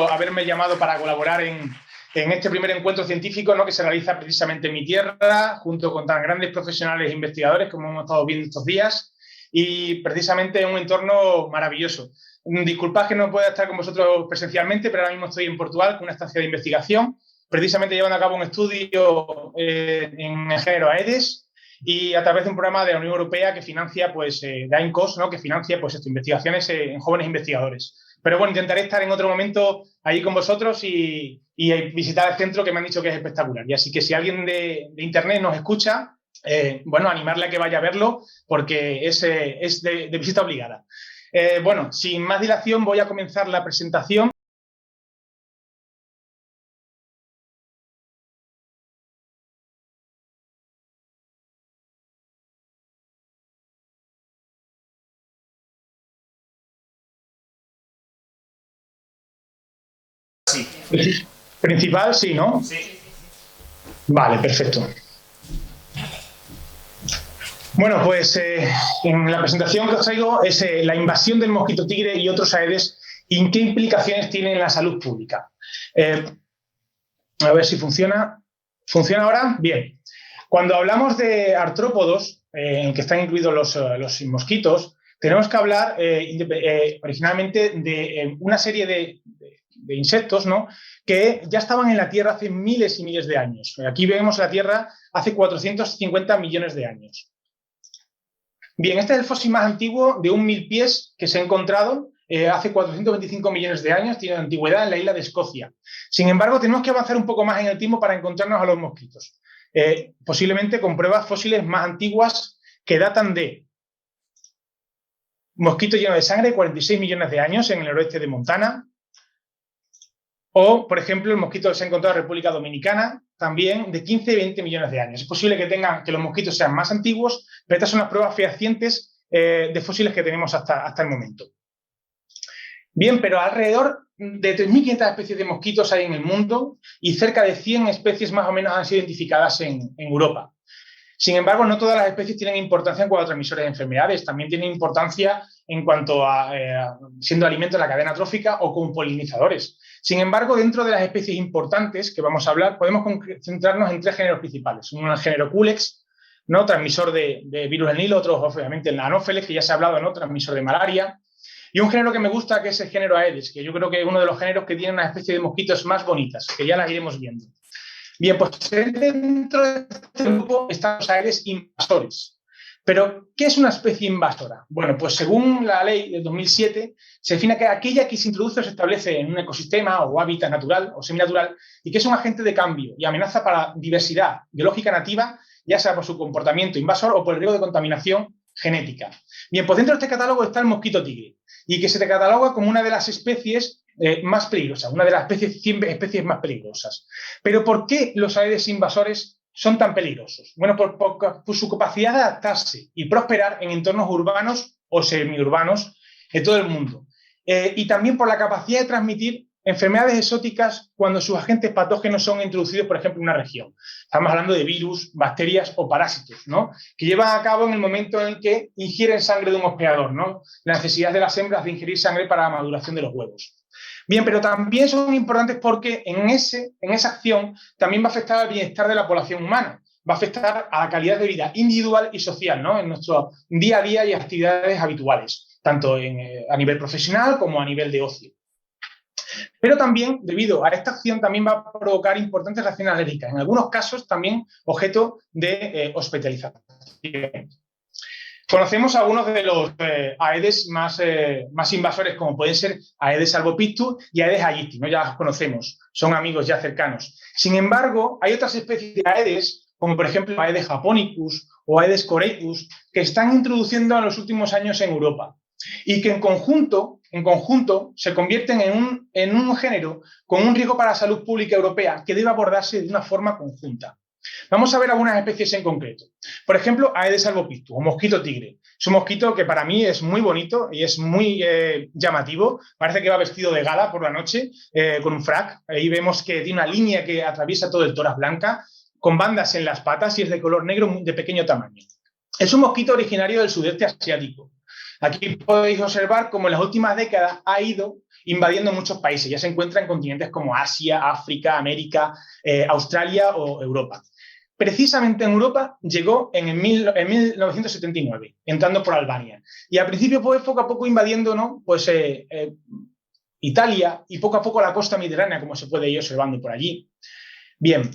haberme llamado para colaborar en este primer encuentro científico, ¿no?, que se realiza precisamente en mi tierra, junto con tan grandes profesionales e investigadores como hemos estado viendo estos días, y precisamente en un entorno maravilloso. Disculpad que no pueda estar con vosotros presencialmente, pero ahora mismo estoy en Portugal con una estancia de investigación, precisamente llevando a cabo un estudio en el género Aedes, y a través de un programa de la Unión Europea que financia, pues, de AIMCOS, ¿no?, que financia, pues, investigaciones en jóvenes investigadores. Pero bueno, intentaré estar en otro momento allí con vosotros y visitar el centro, que me han dicho que es espectacular. Y así que si alguien de internet nos escucha, bueno, animarle a que vaya a verlo, porque es de visita obligada. Bueno, sin más dilación voy a comenzar la presentación. Sí. Principal, sí, ¿no? Sí. Vale, perfecto. Bueno, pues en la presentación que os traigo es la invasión del mosquito tigre y otros Aedes y qué implicaciones tiene en la salud pública. A ver si funciona. ¿Funciona ahora? Bien. Cuando hablamos de artrópodos, en que están incluidos los mosquitos, tenemos que hablar originalmente de una serie de insectos, ¿no?, que ya estaban en la Tierra hace miles y miles de años. Aquí vemos la Tierra hace 450 millones de años. Bien, este es el fósil más antiguo de un milpiés que se ha encontrado hace 425 millones de años, tiene antigüedad en la isla de Escocia. Sin embargo, tenemos que avanzar un poco más en el tiempo para encontrarnos a los mosquitos. Posiblemente con pruebas fósiles más antiguas que datan de mosquito lleno de sangre, 46 millones de años en el noroeste de Montana. O, por ejemplo, el mosquito que se ha encontrado en República Dominicana, también de 15 y 20 millones de años. Es posible que los mosquitos sean más antiguos, pero estas son las pruebas fehacientes de fósiles que tenemos hasta el momento. Bien, pero alrededor de 3.500 especies de mosquitos hay en el mundo y cerca de 100 especies más o menos han sido identificadas en Europa. Sin embargo, no todas las especies tienen importancia en cuanto a transmisores de enfermedades, también tienen importancia en cuanto a siendo alimentos de la cadena trófica o como polinizadores. Sin embargo, dentro de las especies importantes que vamos a hablar, podemos centrarnos en tres géneros principales. Uno, el género Culex, ¿no?, transmisor de virus del Nilo; otro, obviamente, el Anopheles, que ya se ha hablado, ¿no?, transmisor de malaria. Y un género que me gusta, que es el género Aedes, que yo creo que es uno de los géneros que tiene una especie de mosquitos más bonitas, que ya las iremos viendo. Bien, pues dentro de este grupo están los Aedes invasores. Pero, ¿qué es una especie invasora? Bueno, pues según la ley de 2007, se define que aquella que se introduce o se establece en un ecosistema o hábitat natural o seminatural y que es un agente de cambio y amenaza para la diversidad biológica nativa, ya sea por su comportamiento invasor o por el riesgo de contaminación genética. Bien, pues dentro de este catálogo está el mosquito tigre, y que se te cataloga como una de las especies más peligrosas, una de las 100 especies más peligrosas. Pero ¿por qué los Aedes invasores son tan peligrosos? Bueno, por su capacidad de adaptarse y prosperar en entornos urbanos o semiurbanos de todo el mundo. Y también por la capacidad de transmitir enfermedades exóticas cuando sus agentes patógenos son introducidos, por ejemplo, en una región. Estamos hablando de virus, bacterias o parásitos, ¿no?, que llevan a cabo en el momento en el que ingieren sangre de un hospedador, ¿no?, la necesidad de las hembras de ingerir sangre para la maduración de los huevos. Bien, pero también son importantes porque en esa acción también va a afectar al bienestar de la población humana, va a afectar a la calidad de vida individual y social, ¿no?, en nuestro día a día y actividades habituales, tanto a nivel profesional como a nivel de ocio. Pero también, debido a esta acción, también va a provocar importantes reacciones alérgicas, en algunos casos también objeto de hospitalización. Conocemos algunos de los Aedes más invasores, como pueden ser Aedes albopictus y Aedes aegypti, ¿no?, ya los conocemos, son amigos ya cercanos. Sin embargo, hay otras especies de Aedes, como por ejemplo Aedes japonicus o Aedes coreicus, que están introduciendo en los últimos años en Europa y que en conjunto se convierten en un género con un riesgo para la salud pública europea que debe abordarse de una forma conjunta. Vamos a ver algunas especies en concreto. Por ejemplo, Aedes albopictus, o mosquito tigre. Es un mosquito que para mí es muy bonito y es muy llamativo. Parece que va vestido de gala por la noche, con un frac. Ahí vemos que tiene una línea que atraviesa todo el tórax blanca, con bandas en las patas y es de color negro de pequeño tamaño. Es un mosquito originario del sudeste asiático. Aquí podéis observar cómo en las últimas décadas ha ido invadiendo muchos países. Ya se encuentra en continentes como Asia, África, América, Australia o Europa. Precisamente en Europa llegó en 1979, entrando por Albania. Y al principio fue poco a poco invadiendo, ¿no? Pues Italia y poco a poco la costa mediterránea, como se puede ir observando por allí. Bien,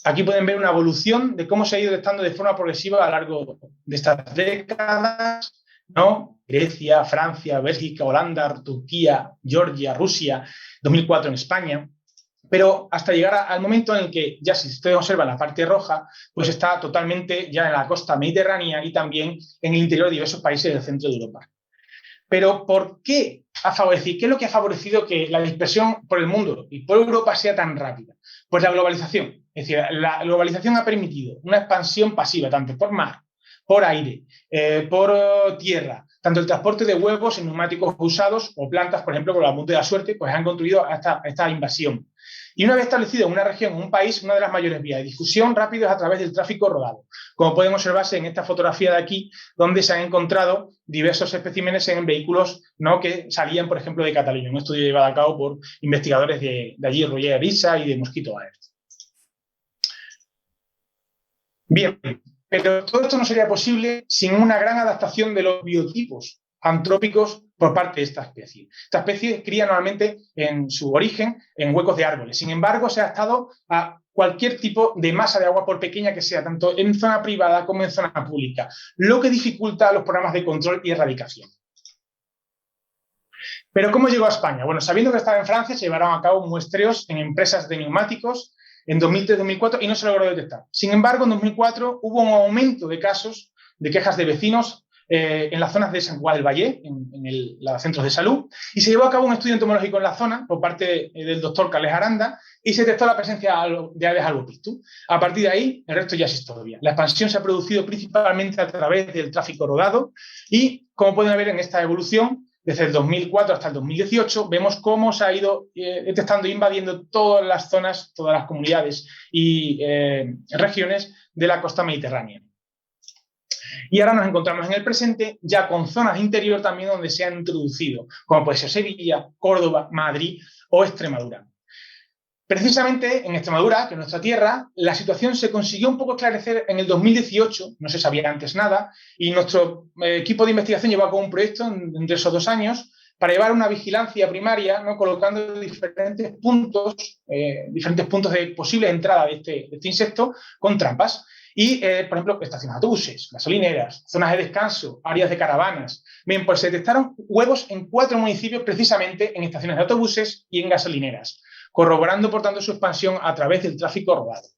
aquí pueden ver una evolución de cómo se ha ido detectando de forma progresiva a lo largo de estas décadas, ¿no? Grecia, Francia, Bélgica, Holanda, Turquía, Georgia, Rusia, 2004 en España. Pero hasta llegar al momento en el que, ya si ustedes observan la parte roja, pues está totalmente ya en la costa mediterránea y también en el interior de diversos países del centro de Europa. Pero ¿por qué ha favorecido? ¿Qué es lo que ha favorecido que la dispersión por el mundo y por Europa sea tan rápida? Pues la globalización. Es decir, la globalización ha permitido una expansión pasiva, tanto por mar, por aire, por tierra, tanto el transporte de huevos en neumáticos usados o plantas, por ejemplo, con la punta de la suerte, pues han contribuido a esta invasión. Y una vez establecido en una región, en un país, una de las mayores vías de difusión rápido es a través del tráfico rodado. Como pueden observarse en esta fotografía de aquí, donde se han encontrado diversos especímenes en vehículos, ¿no?, que salían, por ejemplo, de Cataluña. Un estudio llevado a cabo por investigadores de allí, Roger Arisa y de Mosquito Air. Bien, pero todo esto no sería posible sin una gran adaptación de los biotipos antrópicos por parte de esta especie. Esta especie cría normalmente en su origen en huecos de árboles. Sin embargo, se ha adaptado a cualquier tipo de masa de agua, por pequeña que sea, tanto en zona privada como en zona pública, lo que dificulta los programas de control y erradicación. ¿Pero cómo llegó a España? Bueno, sabiendo que estaba en Francia, se llevaron a cabo muestreos en empresas de neumáticos en 2003-2004 y no se logró detectar. Sin embargo, en 2004 hubo un aumento de casos de quejas de vecinos en las zonas de Sant Cugat del Vallès, en los centros de salud, y se llevó a cabo un estudio entomológico en la zona por parte del doctor Carles Aranda y se detectó la presencia de Aedes albopictus. A partir de ahí, el resto ya es historia. La expansión se ha producido principalmente a través del tráfico rodado y, como pueden ver en esta evolución, desde el 2004 hasta el 2018, vemos cómo se ha ido detectando e invadiendo todas las zonas, todas las comunidades y regiones de la costa mediterránea. Y ahora nos encontramos en el presente ya con zonas interior también donde se han introducido, como puede ser Sevilla, Córdoba, Madrid o Extremadura. Precisamente en Extremadura, que es nuestra tierra, la situación se consiguió un poco esclarecer en el 2018, no se sabía antes nada, y nuestro equipo de investigación llevó a cabo un proyecto entre esos 2 años para llevar una vigilancia primaria, ¿no?, colocando diferentes puntos de posible entrada de este insecto con trampas. Y, por ejemplo, estaciones de autobuses, gasolineras, zonas de descanso, áreas de caravanas. Bien, pues se detectaron huevos en 4 municipios precisamente en estaciones de autobuses y en gasolineras, corroborando, por tanto, su expansión a través del tráfico rodado.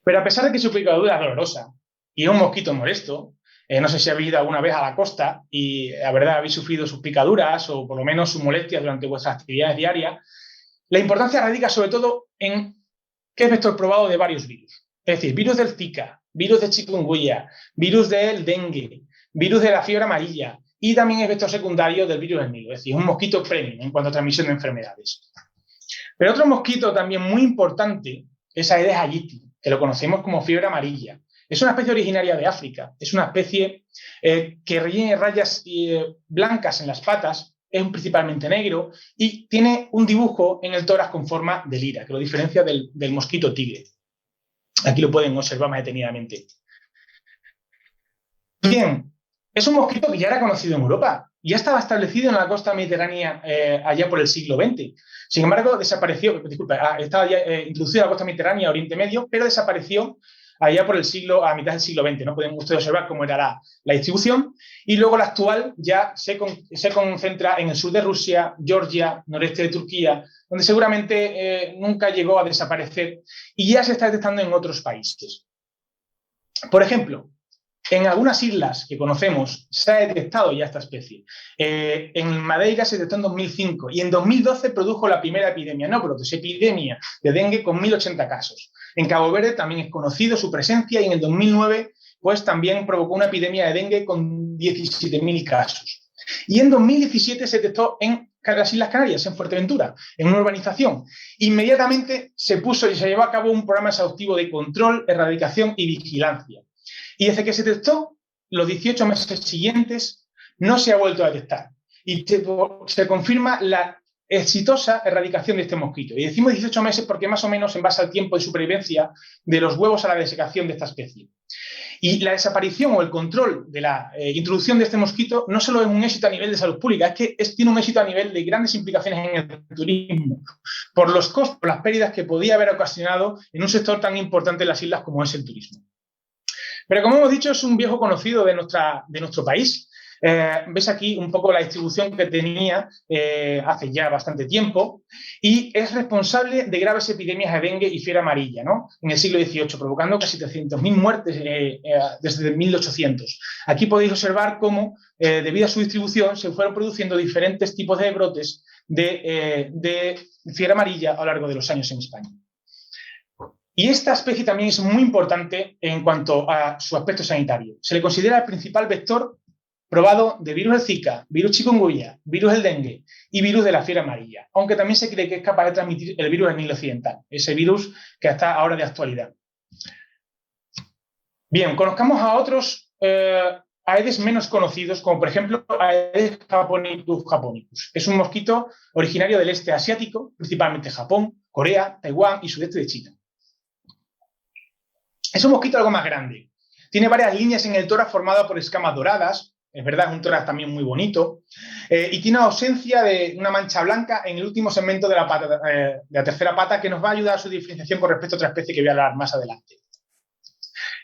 Pero a pesar de que su picadura es dolorosa y es un mosquito molesto, no sé si habéis ido alguna vez a la costa y, la verdad, habéis sufrido sus picaduras o por lo menos sus molestias durante vuestras actividades diarias, la importancia radica sobre todo en que es vector probado de varios virus. Es decir, virus del Zika, virus de chikungunya, virus del dengue, virus de la fiebre amarilla y también es vector secundario del virus del Nilo. Es decir, un mosquito premium en cuanto a transmisión de enfermedades. Pero otro mosquito también muy importante es Aedes aegypti, que lo conocemos como fiebre amarilla. Es una especie originaria de África. Es una especie que rellena rayas blancas en las patas, es principalmente negro y tiene un dibujo en el tórax con forma de lira, que lo diferencia del mosquito tigre. Aquí lo pueden observar más detenidamente. Bien, es un mosquito que ya era conocido en Europa. Ya estaba establecido en la costa mediterránea allá por el siglo XX. Sin embargo, desapareció, estaba ya introducido en la costa mediterránea, Oriente Medio, pero desapareció allá por a mitad del siglo XX. ¿No? Pueden ustedes observar cómo era la distribución. Y luego la actual ya se concentra en el sur de Rusia, Georgia, noreste de Turquía, donde seguramente nunca llegó a desaparecer y ya se está detectando en otros países. Por ejemplo, en algunas islas que conocemos se ha detectado ya esta especie. En Madeira se detectó en 2005 y en 2012 produjo la primera epidemia, no brotes, epidemia de dengue con 1.080 casos. En Cabo Verde también es conocido su presencia y en el 2009 pues, también provocó una epidemia de dengue con 17.000 casos. Y en 2017 se detectó en las Islas Canarias, en Fuerteventura, en una urbanización. Inmediatamente se llevó a cabo un programa exhaustivo de control, erradicación y vigilancia. Y desde que se detectó, los 18 meses siguientes no se ha vuelto a detectar. Y se confirma la exitosa erradicación de este mosquito. Y decimos 18 meses porque más o menos en base al tiempo de supervivencia de los huevos a la desecación de esta especie. Y la desaparición o el control de la introducción de este mosquito no solo es un éxito a nivel de salud pública, es que tiene un éxito a nivel de grandes implicaciones en el turismo, por los costos, por las pérdidas que podía haber ocasionado en un sector tan importante en las islas como es el turismo. Pero como hemos dicho, es un viejo conocido de nuestro país. Ves aquí un poco la distribución que tenía hace ya bastante tiempo y es responsable de graves epidemias de dengue y fiebre amarilla, ¿no? En el siglo XVIII, provocando casi 300.000 muertes desde 1800. Aquí podéis observar cómo, debido a su distribución, se fueron produciendo diferentes tipos de brotes de fiebre amarilla a lo largo de los años en España. Y esta especie también es muy importante en cuanto a su aspecto sanitario. Se le considera el principal vector probado de virus del Zika, virus chikungunya, virus del dengue y virus de la fiebre amarilla, aunque también se cree que es capaz de transmitir el virus del Nilo occidental, ese virus que está ahora de actualidad. Bien, conozcamos a otros Aedes menos conocidos, como por ejemplo Aedes japonicus. Es un mosquito originario del este asiático, principalmente Japón, Corea, Taiwán y sudeste de China. Es un mosquito algo más grande. Tiene varias líneas en el tórax formadas por escamas doradas. Es verdad, es un tórax también muy bonito. Y tiene ausencia de una mancha blanca en el último segmento de la tercera pata que nos va a ayudar a su diferenciación con respecto a otra especie que voy a hablar más adelante.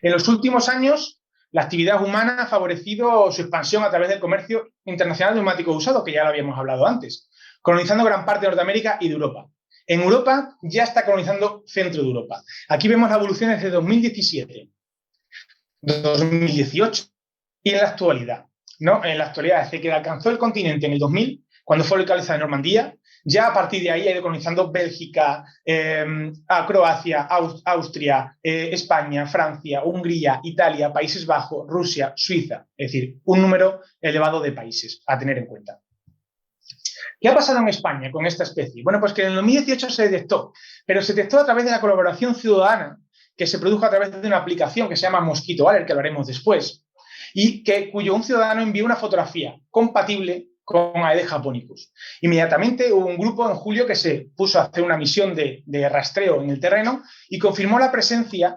En los últimos años, la actividad humana ha favorecido su expansión a través del comercio internacional de neumáticos usados, que ya lo habíamos hablado antes, colonizando gran parte de Norteamérica y de Europa. En Europa ya está colonizando centro de Europa. Aquí vemos la evolución desde 2017, 2018 y en la actualidad. ¿No? En la actualidad, desde que alcanzó el continente en el 2000, cuando fue localizada en Normandía, ya a partir de ahí ha ido colonizando Bélgica, a Croacia, Austria, España, Francia, Hungría, Italia, Países Bajos, Rusia, Suiza. Es decir, un número elevado de países a tener en cuenta. ¿Qué ha pasado en España con esta especie? Bueno, pues que en el 2018 se detectó, pero se detectó a través de la colaboración ciudadana que se produjo a través de una aplicación que se llama Mosquito Alert, que hablaremos después, y cuyo un ciudadano envió una fotografía compatible con Aedes japonicus. Inmediatamente hubo un grupo en julio que se puso a hacer una misión de rastreo en el terreno y confirmó la presencia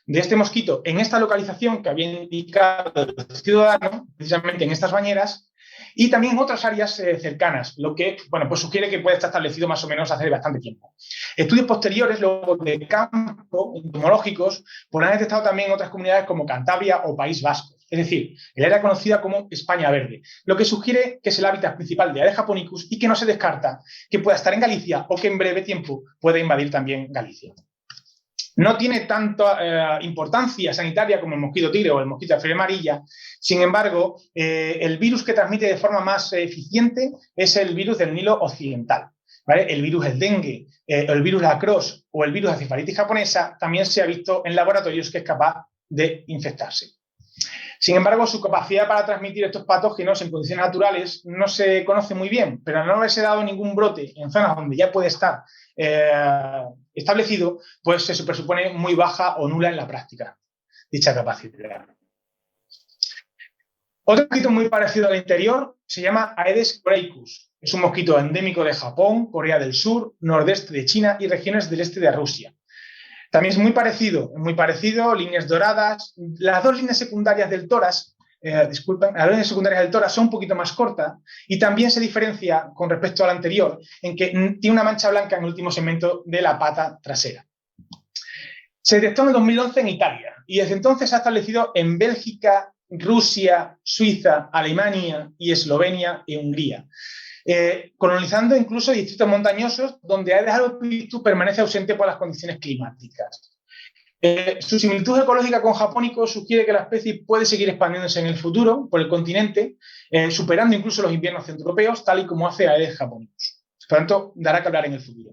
de este mosquito en esta localización que había indicado el ciudadano, precisamente en estas bañeras, y también en otras áreas cercanas, lo que pues sugiere que puede estar establecido más o menos hace bastante tiempo. Estudios posteriores, luego de campo, entomológicos, pues han detectado también otras comunidades como Cantabria o País Vasco. Es decir, el área conocida como España Verde, lo que sugiere que es el hábitat principal de Aedes japonicus y que no se descarta que pueda estar en Galicia o que en breve tiempo pueda invadir también Galicia. No tiene tanta importancia sanitaria como el mosquito tigre o el mosquito de fiebre amarilla. Sin embargo, el virus que transmite de forma más eficiente es el virus del Nilo occidental, ¿vale? El virus del dengue, el virus de la Crohn o el virus de la encefalitis japonesa también se ha visto en laboratorios que es capaz de infectarse. Sin embargo, su capacidad para transmitir estos patógenos en condiciones naturales no se conoce muy bien, pero al no haberse dado ningún brote en zonas donde ya puede estar establecido, pues se presupone muy baja o nula en la práctica dicha capacidad. Otro mosquito muy parecido al anterior se llama Aedes coreicus. Es un mosquito endémico de Japón, Corea del Sur, nordeste de China y regiones del este de Rusia. También es muy parecido, líneas doradas. Las dos líneas secundarias del tórax, las líneas secundarias del tórax son un poquito más cortas y también se diferencia con respecto al anterior en que tiene una mancha blanca en el último segmento de la pata trasera. Se detectó en el 2011 en Italia y desde entonces se ha establecido en Bélgica, Rusia, Suiza, Alemania y Eslovenia y Hungría. Colonizando incluso distritos montañosos donde Aedes albopictus permanece ausente por las condiciones climáticas. Su similitud ecológica con Japónico sugiere que la especie puede seguir expandiéndose en el futuro por el continente, superando incluso los inviernos centroeuropeos, tal y como hace Aedes japonicus. Por tanto, dará que hablar en el futuro.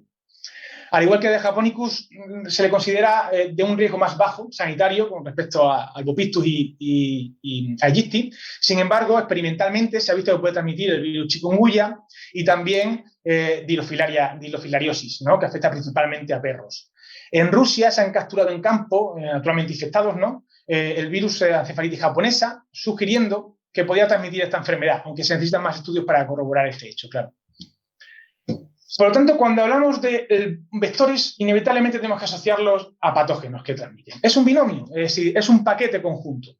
Al igual que Aedes japonicus, se le considera de un riesgo más bajo sanitario con respecto a Albopictus y Aegypti. Sin embargo, experimentalmente se ha visto que puede transmitir el virus chikungunya y también dilofilariosis, ¿no? Que afecta principalmente a perros. En Rusia se han capturado en campo, naturalmente infectados, ¿no? el virus de encefalitis japonesa, sugiriendo que podía transmitir esta enfermedad, aunque se necesitan más estudios para corroborar este hecho, claro. Por lo tanto, cuando hablamos de vectores, inevitablemente tenemos que asociarlos a patógenos que transmiten. Es un binomio, es decir, es un paquete conjunto,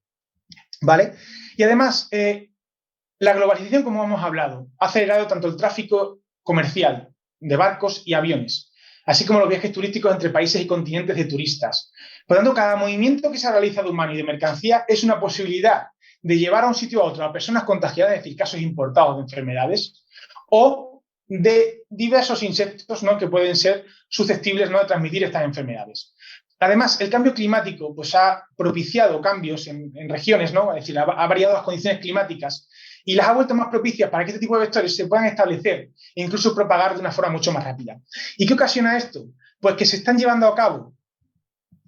¿vale? Y además, la globalización, como hemos hablado, ha acelerado tanto el tráfico comercial de barcos y aviones, así como los viajes turísticos entre países y continentes de turistas. Por lo tanto, cada movimiento que se realiza de humano y de mercancía es una posibilidad de llevar a un sitio a otro a personas contagiadas, es decir, casos importados de enfermedades, o de diversos insectos, ¿no?, que pueden ser susceptibles, ¿no?, de transmitir estas enfermedades. Además, el cambio climático pues, ha propiciado cambios en regiones, ¿no? Es decir, ha variado las condiciones climáticas y las ha vuelto más propicias para que este tipo de vectores se puedan establecer e incluso propagar de una forma mucho más rápida. ¿Y qué ocasiona esto? Pues que se están llevando a cabo,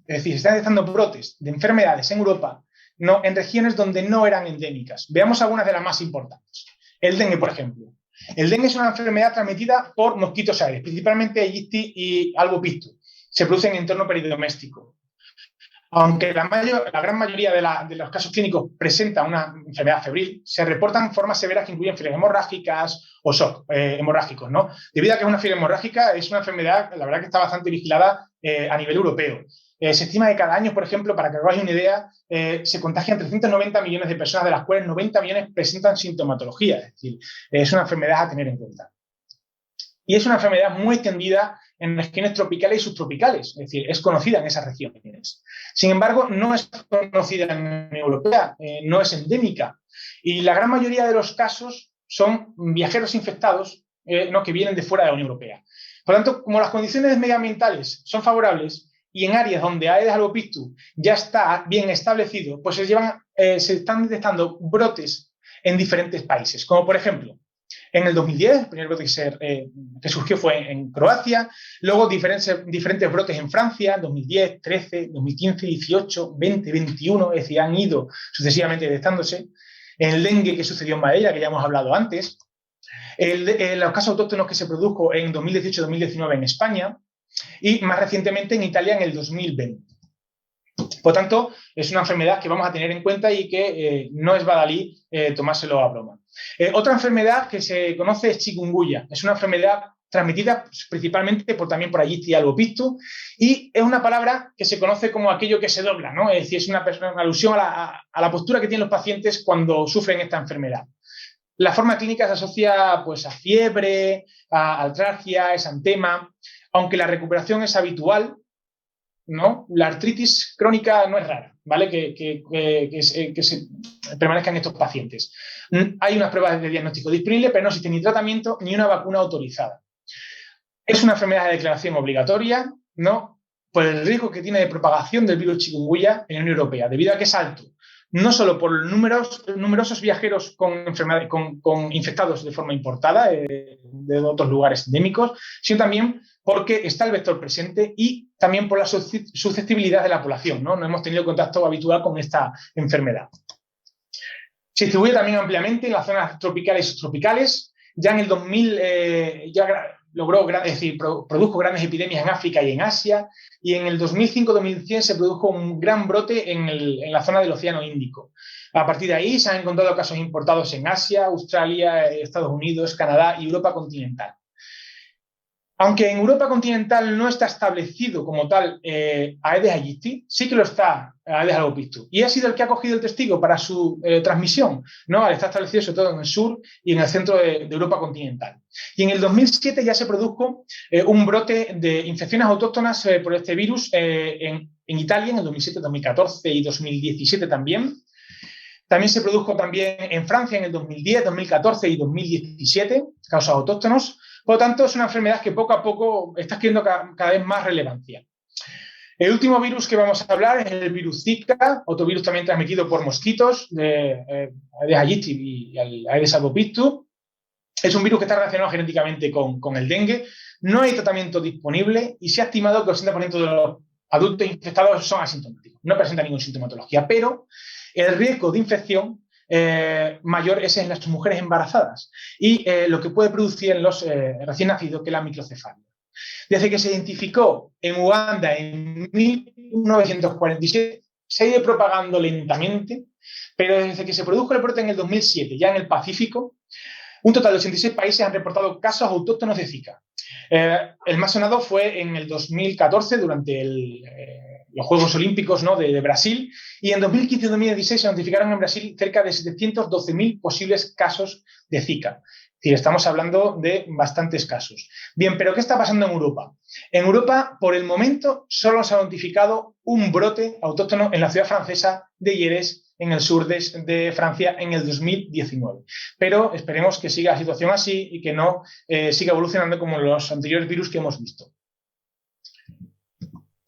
es decir, se están detectando brotes de enfermedades en Europa, ¿no?, en regiones donde no eran endémicas. Veamos algunas de las más importantes. El dengue, por ejemplo. El dengue es una enfermedad transmitida por mosquitos aéreos, principalmente Aegypti y albopictus. Se produce en entorno peridoméstico. Aunque la gran mayoría de los casos clínicos presenta una enfermedad febril, se reportan formas severas que incluyen fiebres hemorrágicas o shock hemorrágicos, ¿no? Debido a que es una fiebre hemorrágica, es una enfermedad, la verdad, que está bastante vigilada a nivel europeo. Se estima que cada año, por ejemplo, para que os hagáis una idea, se contagian 390 millones de personas, de las cuales 90 millones presentan sintomatología. Es decir, es una enfermedad a tener en cuenta. Y es una enfermedad muy extendida en regiones tropicales y subtropicales, es decir, es conocida en esas regiones. Sin embargo, no es conocida en la Unión Europea, no es endémica. Y la gran mayoría de los casos son viajeros infectados, ¿no?, que vienen de fuera de la Unión Europea. Por lo tanto, como las condiciones medioambientales son favorables y en áreas donde Aedes albopictus ya está bien establecido, pues se están detectando brotes en diferentes países, como por ejemplo, en el 2010, el primer brote que surgió fue en Croacia, luego diferentes brotes en Francia, 2010, 13, 2015, 18, 20, 21, es decir, han ido sucesivamente detectándose. En el dengue, que sucedió en Madeira, que ya hemos hablado antes, los casos autóctonos que se produjo en 2018-2019 en España y más recientemente en Italia en el 2020. Por tanto, es una enfermedad que vamos a tener en cuenta y que no es baladí tomárselo a broma. Otra enfermedad que se conoce es chikungunya. Es una enfermedad transmitida principalmente también por Aegypti albopictus y es una palabra que se conoce como aquello que se dobla, ¿no? Es decir, es una alusión a la postura que tienen los pacientes cuando sufren esta enfermedad. La forma clínica se asocia pues, a fiebre, a artralgia, exantema, aunque la recuperación es habitual, ¿no? La artritis crónica no es rara, ¿vale? Que se permanezca en estos pacientes. Hay unas pruebas de diagnóstico disponibles, pero no existe ni tratamiento ni una vacuna autorizada. Es una enfermedad de declaración obligatoria, ¿no?, por el riesgo que tiene de propagación del virus chikungunya en la Unión Europea, debido a que es alto, no solo por numerosos viajeros con infectados de forma importada de otros lugares endémicos, sino también porque está el vector presente y también por la susceptibilidad de la población, ¿no? No hemos tenido contacto habitual con esta enfermedad. Se distribuye también ampliamente en las zonas tropicales y subtropicales. Ya en el 2000 produjo grandes epidemias en África y en Asia, y en el 2005-2010 se produjo un gran brote en la zona del Océano Índico. A partir de ahí se han encontrado casos importados en Asia, Australia, Estados Unidos, Canadá y Europa continental. Aunque en Europa continental no está establecido como tal Aedes aegypti, sí que lo está Aedes albopictus. Y ha sido el que ha cogido el testigo para su transmisión, ¿no? Al estar establecido sobre todo en el sur y en el centro de Europa continental. Y en el 2007 ya se produjo un brote de infecciones autóctonas por este virus en Italia en el 2007, 2014 y 2017 también. También se produjo también en Francia en el 2010, 2014 y 2017, casos autóctonos. Por lo tanto, es una enfermedad que poco a poco está adquiriendo cada vez más relevancia. El último virus que vamos a hablar es el virus Zika, otro virus también transmitido por mosquitos, de Aedes aegypti y Aedes albopictus. Es un virus que está relacionado genéticamente con el dengue. No hay tratamiento disponible y se ha estimado que el 80% de los adultos infectados son asintomáticos. No presentan ninguna sintomatología, pero el riesgo de infección mayor es en las mujeres embarazadas y lo que puede producir en los recién nacidos, que es la microcefalia. Desde que se identificó en Uganda en 1947, se ha ido propagando lentamente, pero desde que se produjo el brote en el 2007, ya en el Pacífico, un total de 86 países han reportado casos autóctonos de Zika. El más sonado fue en el 2014, durante los Juegos Olímpicos, ¿no?, de Brasil, y en 2015 y 2016 se notificaron en Brasil cerca de 712.000 posibles casos de Zika. Es decir, estamos hablando de bastantes casos. Bien, pero ¿qué está pasando en Europa? En Europa, por el momento, solo se ha notificado un brote autóctono en la ciudad francesa de Jerez, en el sur de Francia, en el 2019. Pero esperemos que siga la situación así y que no siga evolucionando como los anteriores virus que hemos visto.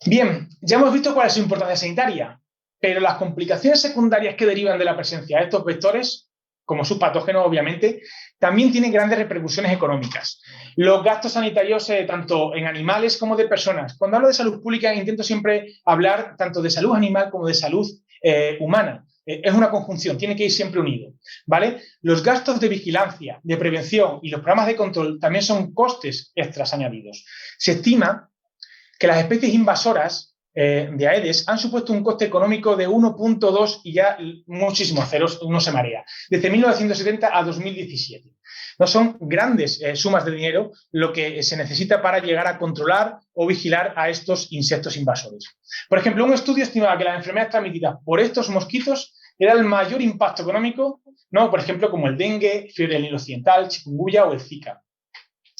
Bien, ya hemos visto cuál es su importancia sanitaria, pero las complicaciones secundarias que derivan de la presencia de estos vectores, como sus patógenos, obviamente, también tienen grandes repercusiones económicas. Los gastos sanitarios, tanto en animales como de personas. Cuando hablo de salud pública, intento siempre hablar tanto de salud animal como de salud humana. Es una conjunción, tiene que ir siempre unido, ¿vale? Los gastos de vigilancia, de prevención y los programas de control también son costes extras añadidos. Se estima que las especies invasoras de Aedes han supuesto un coste económico de 1,2 y ya muchísimos ceros, uno se marea, desde 1970 a 2017. No son grandes sumas de dinero lo que se necesita para llegar a controlar o vigilar a estos insectos invasores. Por ejemplo, un estudio estimaba que las enfermedades transmitidas por estos mosquitos era el mayor impacto económico, ¿no?, por ejemplo, como el dengue, fiebre del Nilo Occidental, chikungunya o el Zika.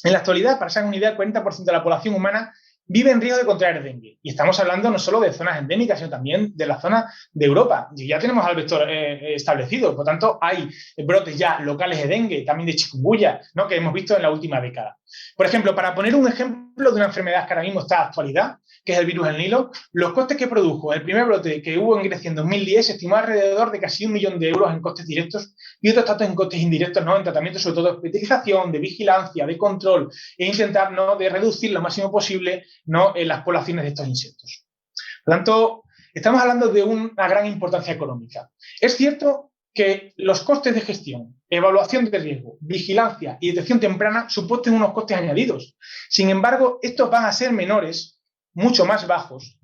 En la actualidad, para que se hagan una idea, el 40% de la población humana vive en riesgo de contraer dengue. Y estamos hablando no solo de zonas endémicas, sino también de la zona de Europa. Y ya tenemos al vector establecido. Por tanto, hay brotes ya locales de dengue, también de chikungunya, ¿no?, que hemos visto en la última década. Por ejemplo, para poner un ejemplo de una enfermedad que ahora mismo está en actualidad, que es el virus del Nilo, los costes que produjo el primer brote que hubo en Grecia en 2010 se estimó alrededor de casi 1 millón de euros en costes directos y otros tantos en costes indirectos, ¿no?, en tratamiento, sobre todo de hospitalización, de vigilancia, de control e intentar, ¿no?, de reducir lo máximo posible, ¿no?, en las poblaciones de estos insectos. Por lo tanto, estamos hablando de una gran importancia económica. Es cierto que los costes de gestión, evaluación de riesgo, vigilancia y detección temprana suponen unos costes añadidos. Sin embargo, estos van a ser menores, mucho más bajos,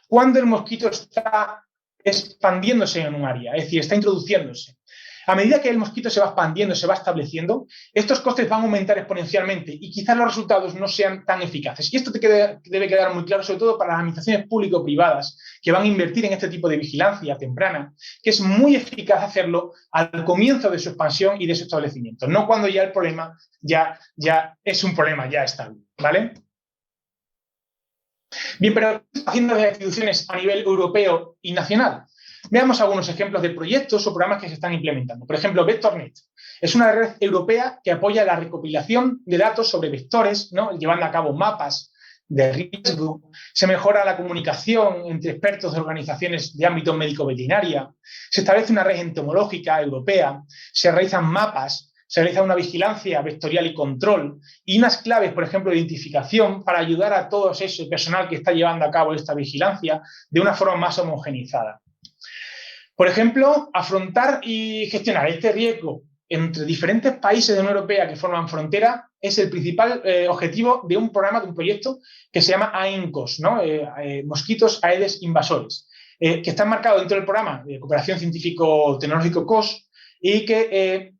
cuando el mosquito está expandiéndose en un área, es decir, está introduciéndose. A medida que el mosquito se va expandiendo, se va estableciendo, estos costes van a aumentar exponencialmente y quizás los resultados no sean tan eficaces. Y esto debe quedar muy claro, sobre todo para las administraciones público-privadas que van a invertir en este tipo de vigilancia temprana, que es muy eficaz hacerlo al comienzo de su expansión y de su establecimiento, no cuando ya el problema ya es un problema ya estable, ¿vale? Bien, pero ¿qué están haciendo las instituciones a nivel europeo y nacional? Veamos algunos ejemplos de proyectos o programas que se están implementando. Por ejemplo, VectorNet es una red europea que apoya la recopilación de datos sobre vectores, ¿no?, llevando a cabo mapas de riesgo. Se mejora la comunicación entre expertos de organizaciones de ámbito médico-veterinaria. Se establece una red entomológica europea. Se realizan mapas. Se realiza una vigilancia vectorial y control y unas claves, por ejemplo, de identificación para ayudar a todo ese personal que está llevando a cabo esta vigilancia de una forma más homogenizada. Por ejemplo, afrontar y gestionar este riesgo entre diferentes países de la Unión Europea que forman frontera es el principal objetivo de un programa, de un proyecto que se llama AENCOS, ¿no?, Mosquitos Aedes Invasores, que está enmarcado dentro del programa de cooperación científico-tecnológico COS y que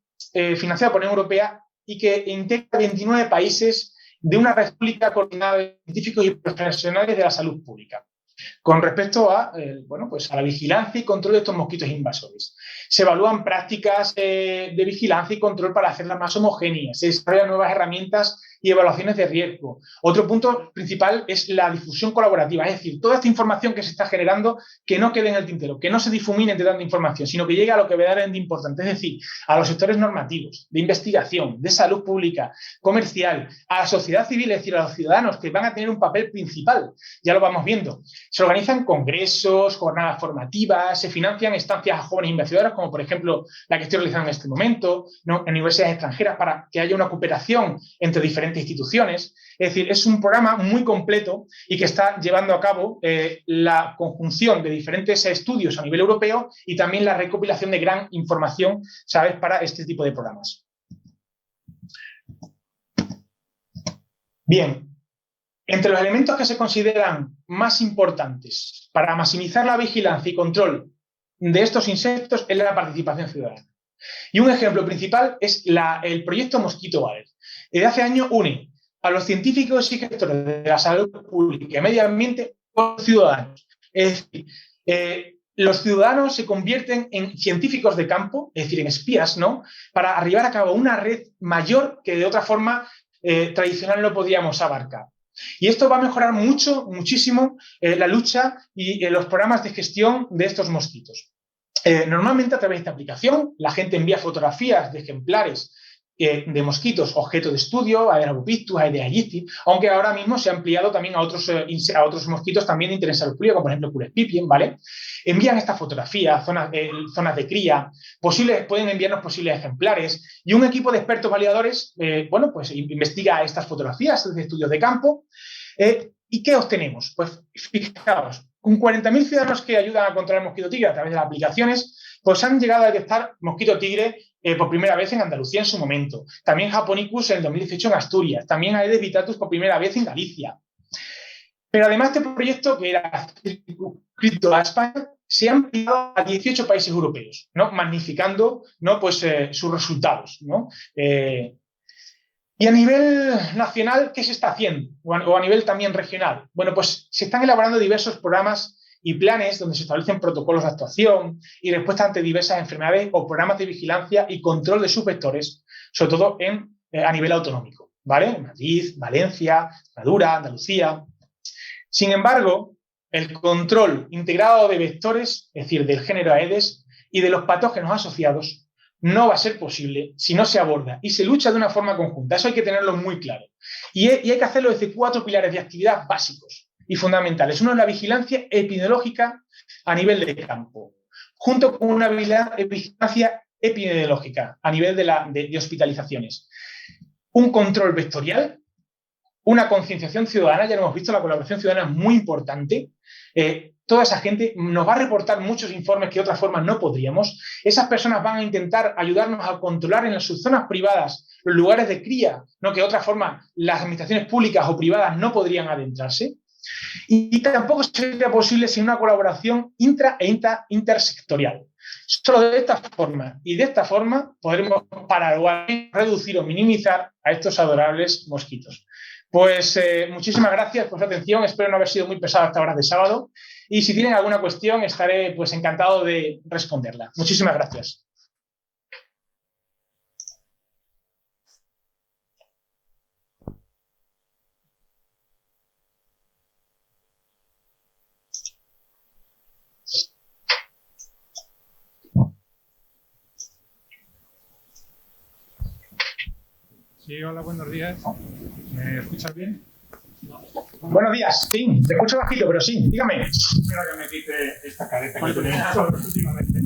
financiado por la Unión Europea y que integra 29 países de una red pública coordinada de científicos y profesionales de la salud pública con respecto a, a la vigilancia y control de estos mosquitos invasores. Se evalúan prácticas de vigilancia y control para hacerlas más homogéneas. Se desarrollan nuevas herramientas y evaluaciones de riesgo. Otro punto principal es la difusión colaborativa, es decir, toda esta información que se está generando que no quede en el tintero, que no se difumine entre tanta información, sino que llegue a lo que verdaderamente importante, es decir, a los sectores normativos, de investigación, de salud pública, comercial, a la sociedad civil, es decir, a los ciudadanos que van a tener un papel principal. Ya lo vamos viendo. Se organizan congresos, jornadas formativas, se financian estancias a jóvenes investigadores, como por ejemplo la que estoy realizando en este momento, ¿no?, en universidades extranjeras, para que haya una cooperación entre diferentes instituciones. Es decir, es un programa muy completo y que está llevando a cabo la conjunción de diferentes estudios a nivel europeo y también la recopilación de gran información, ¿sabes?, para este tipo de programas. Bien. Entre los elementos que se consideran más importantes para maximizar la vigilancia y control de estos insectos es la participación ciudadana. Y un ejemplo principal es el proyecto Mosquito Water. Desde hace años une a los científicos y gestores de la salud pública y medio ambiente con los ciudadanos. Es decir, los ciudadanos se convierten en científicos de campo, es decir, en espías, ¿no? Para arribar a cabo una red mayor que de otra forma tradicional no podíamos abarcar. Y esto va a mejorar muchísimo la lucha y los programas de gestión de estos mosquitos. Normalmente a través de esta aplicación la gente envía fotografías de ejemplares de mosquitos objeto de estudio, Aedes Pictus, Aedes aegypti, aunque ahora mismo se ha ampliado también a otros mosquitos también de interés salud pública, como por ejemplo Culex pipiens, ¿vale? Envían estas fotografías, zonas de cría, pueden enviarnos posibles ejemplares y un equipo de expertos validadores, bueno, pues investiga estas fotografías de estudios de campo. ¿Y qué obtenemos? Pues fijaos, con 40.000 ciudadanos que ayudan a controlar el mosquito tigre a través de las aplicaciones, pues han llegado a detectar mosquito tigre por primera vez en Andalucía en su momento. También Japonicus en 2018 en Asturias. También Aedes vitatus por primera vez en Galicia. Pero además este proyecto, que era circunscrito a España, se ha ampliado a 18 países europeos, ¿no? Magnificando, ¿no? Pues, sus resultados, ¿no? Y a nivel nacional, ¿qué se está haciendo? O a nivel también regional. Bueno, pues se están elaborando diversos programas y planes donde se establecen protocolos de actuación y respuesta ante diversas enfermedades o programas de vigilancia y control de sus vectores, sobre todo a nivel autonómico, ¿vale? Madrid, Valencia, Extremadura, Andalucía. Sin embargo, el control integrado de vectores, es decir, del género Aedes y de los patógenos asociados, no va a ser posible si no se aborda y se lucha de una forma conjunta. Eso hay que tenerlo muy claro. Y hay que hacerlo desde 4 pilares de actividad básicos y fundamentales. Uno es la vigilancia epidemiológica a nivel de campo, junto con una vigilancia epidemiológica a nivel de hospitalizaciones. Un control vectorial, una concienciación ciudadana, ya lo hemos visto, la colaboración ciudadana es muy importante. Toda esa gente nos va a reportar muchos informes que de otra forma no podríamos. Esas personas van a intentar ayudarnos a controlar en sus zonas privadas los lugares de cría, ¿no? Que de otra forma las administraciones públicas o privadas no podrían adentrarse. Y tampoco sería posible sin una colaboración intra e intersectorial. Solo de esta forma y de esta forma podremos reducir o minimizar a estos adorables mosquitos. Pues muchísimas gracias por su atención. Espero no haber sido muy pesado a esta hora de sábado. Y si tienen alguna cuestión, estaré pues encantado de responderla. Muchísimas gracias. Sí, hola, buenos días. ¿Me escuchas bien? Buenos días, sí, te escucho bajito, pero sí, dígame. Espero que me quite esta careta que tenía últimamente.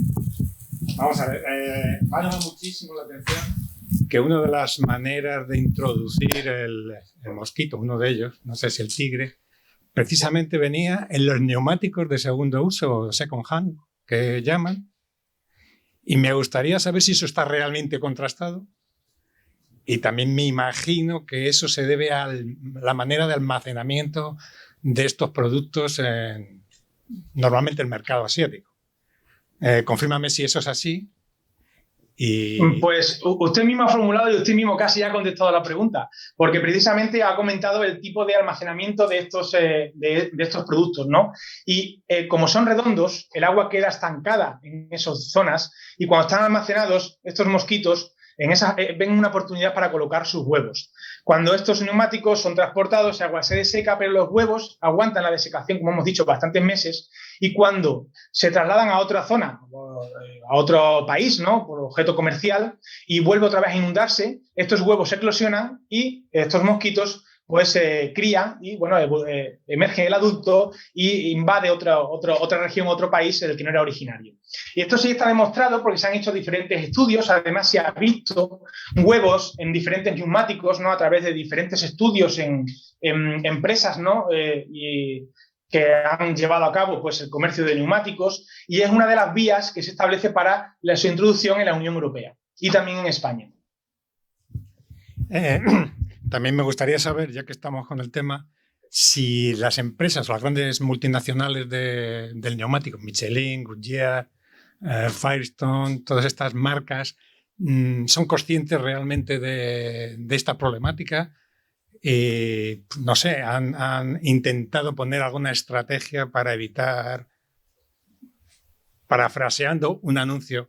Vamos a ver, me ha llamado muchísimo la atención que una de las maneras de introducir el mosquito, uno de ellos, no sé si el tigre, precisamente venía en los neumáticos de segundo uso, second hand, que llaman. Y me gustaría saber si eso está realmente contrastado. Y también me imagino que eso se debe a la manera de almacenamiento de estos productos normalmente en el mercado asiático. Confírmame si eso es así. Pues usted mismo ha formulado y usted mismo casi ha contestado a la pregunta, porque precisamente ha comentado el tipo de almacenamiento de estos productos, ¿no? Y como son redondos, el agua queda estancada en esas zonas y cuando están almacenados, estos mosquitos ven una oportunidad para colocar sus huevos. Cuando estos neumáticos son transportados, el agua se deseca, pero los huevos aguantan la desecación, como hemos dicho, bastantes meses, y cuando se trasladan a otra zona, a otro país, ¿no? Por objeto comercial, y vuelve otra vez a inundarse, estos huevos eclosionan y estos mosquitos pues crían y bueno, emerge el adulto y invade otra región, otro país del que no era originario. Y esto sí está demostrado porque se han hecho diferentes estudios, además se ha visto huevos en diferentes neumáticos, ¿no? A través de diferentes estudios en empresas, ¿no? Y que han llevado a cabo pues, el comercio de neumáticos y es una de las vías que se establece para su introducción en la Unión Europea y también en España. También me gustaría saber, ya que estamos con el tema, si las empresas o las grandes multinacionales del neumático, Michelin, Goodyear, Firestone, todas estas marcas, son conscientes realmente de esta problemática y, no sé, han intentado poner alguna estrategia para evitar, parafraseando un anuncio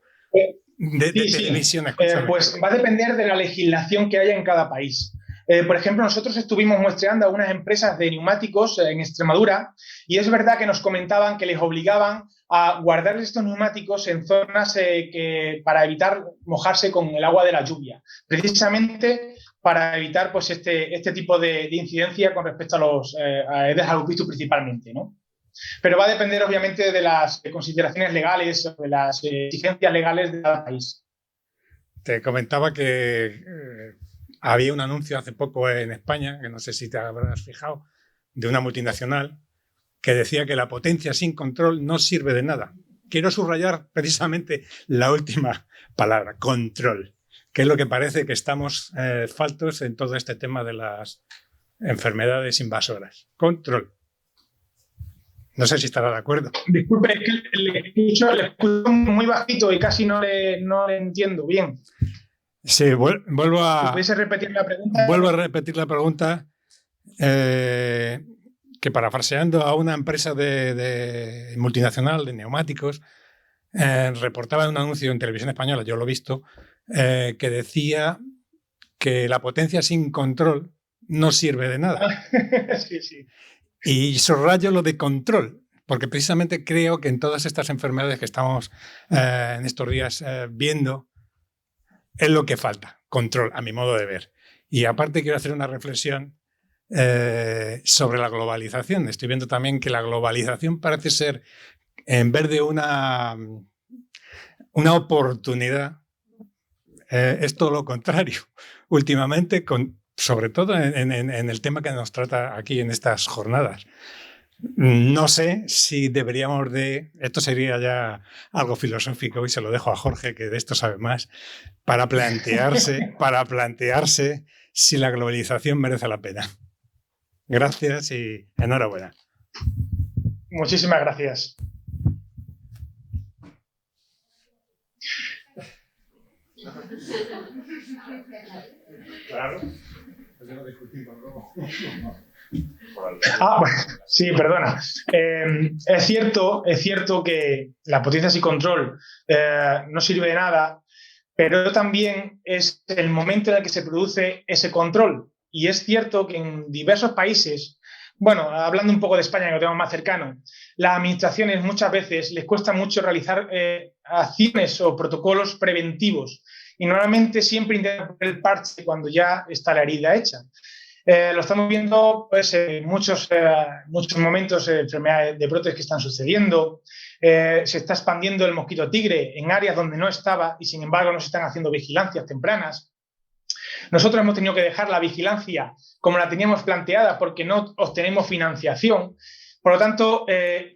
de televisión. Pues va a depender de la legislación que haya en cada país. Por ejemplo, nosotros estuvimos muestreando a unas empresas de neumáticos en Extremadura y es verdad que nos comentaban que les obligaban a guardar estos neumáticos en zonas para evitar mojarse con el agua de la lluvia, precisamente para evitar pues, este tipo de incidencia con respecto a los desalupísticos principalmente, ¿no? Pero va a depender, obviamente, de las consideraciones legales o de las exigencias legales de cada país. Te comentaba que había un anuncio hace poco en España, que no sé si te habrás fijado, de una multinacional que decía que la potencia sin control no sirve de nada. Quiero subrayar precisamente la última palabra, control, que es lo que parece que estamos faltos en todo este tema de las enfermedades invasoras. Control. No sé si estará de acuerdo. Disculpe, es que le escucho muy bajito y casi no le entiendo bien. Sí, vuelvo a... ¿Pudiese repetir la pregunta? Vuelvo a repetir la pregunta, que parafraseando a una empresa de multinacional de neumáticos, reportaba en un anuncio en televisión española, yo lo he visto, que decía que la potencia sin control no sirve de nada. Sí, sí. Y subrayo lo de control, porque precisamente creo que en todas estas enfermedades que estamos en estos días viendo, es lo que falta, control, a mi modo de ver. Y aparte quiero hacer una reflexión sobre la globalización. Estoy viendo también que la globalización parece ser, en vez de una oportunidad, es todo lo contrario. Últimamente, sobre todo en el tema que nos trata aquí en estas jornadas. No sé si deberíamos esto sería ya algo filosófico y se lo dejo a Jorge, que de esto sabe más, para plantearse si la globalización merece la pena. Gracias y enhorabuena. Muchísimas gracias. Claro. Bueno, sí, perdona. Es cierto que la potencia sin control no sirve de nada, pero también es el momento en el que se produce ese control. Y es cierto que en diversos países, bueno, hablando un poco de España, que lo tenemos más cercano, las administraciones muchas veces les cuesta mucho realizar acciones o protocolos preventivos y normalmente siempre intentan poner el parche cuando ya está la herida hecha. Lo estamos viendo pues, en muchos momentos de enfermedades de brotes que están sucediendo. Se está expandiendo el mosquito tigre en áreas donde no estaba y, sin embargo, no se están haciendo vigilancias tempranas. Nosotros hemos tenido que dejar la vigilancia como la teníamos planteada porque no obtenemos financiación. Por lo tanto,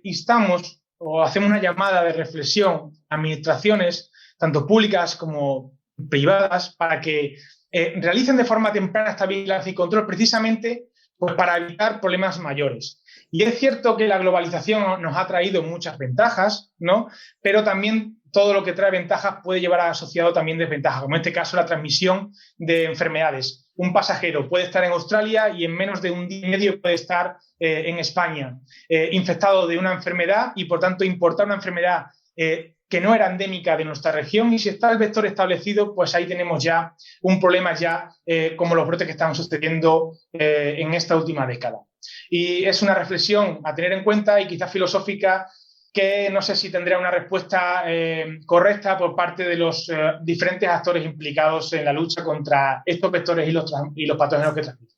instamos o hacemos una llamada de reflexión a administraciones, tanto públicas como privadas, para que realicen de forma temprana esta vigilancia y control precisamente pues, para evitar problemas mayores. Y es cierto que la globalización nos ha traído muchas ventajas, ¿no? Pero también todo lo que trae ventajas puede llevar asociado también desventajas, como en este caso la transmisión de enfermedades. Un pasajero puede estar en Australia y en menos de un día y medio puede estar en España infectado de una enfermedad y, por tanto, importar una enfermedad que no era endémica de nuestra región, y si está el vector establecido, pues ahí tenemos ya un problema como los brotes que están sucediendo en esta última década. Y es una reflexión a tener en cuenta y quizás filosófica que no sé si tendrá una respuesta correcta por parte de los diferentes actores implicados en la lucha contra estos vectores y los patógenos que transmiten.